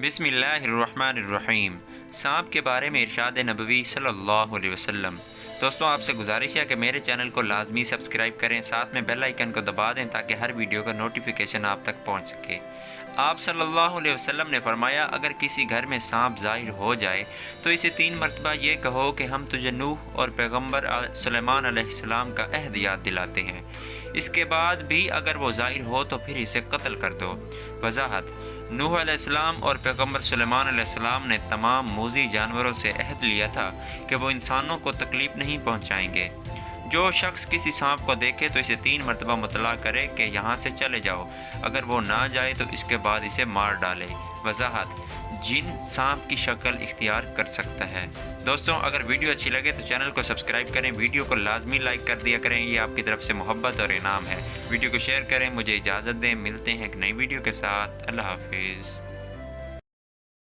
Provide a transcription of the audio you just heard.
बिस्मिल्लाहिर्रहमानिर्रहीम। सांप के बारे में इरशाद नबवी सल्लल्लाहु अलैहि वसल्लम। दोस्तों, आपसे गुजारिश है कि मेरे चैनल को लाजमी सब्सक्राइब करें, साथ में बेल आइकन को दबा दें ताकि हर वीडियो का नोटिफिकेशन आप तक पहुंच सके। आप सल्लल्लाहु अलैहि वसल्लम ने फरमाया, अगर किसी घर में सांप ज़ाहिर हो जाए तो इसे 3 मरतबा ये कहो कि हम तुझे नूह और पैगम्बर सुलेमान अलैहिस्सलाम का अहद याद दिलाते हैं। इसके बाद भी अगर वो ज़ाहिर हो तो फिर इसे कत्ल कर दो। वजाहत: नूह अलैहिस्सलाम और पैगम्बर सुलेमान अलैहिस्सलाम ने तमाम मूज़ी जानवरों से अहद लिया था कि वो इंसानों को तकलीफ़ नहीं पहुँचाएंगे। जो शख्स किसी सांप को देखे तो इसे 3 मरतबा मुतला करे कि यहाँ से चले जाओ। अगर वो ना जाए तो इसके बाद इसे मार डाले। वजाहत: जिन सांप की शक्ल इख्तियार कर सकता है। दोस्तों, अगर वीडियो अच्छी लगे तो चैनल को सब्सक्राइब करें, वीडियो को लाजमी लाइक कर दिया करें, ये आपकी तरफ से मोहब्बत और इनाम है। वीडियो को शेयर करें। मुझे इजाज़त दें, मिलते हैं एक नई वीडियो के साथ। अल्लाह हाफिज़।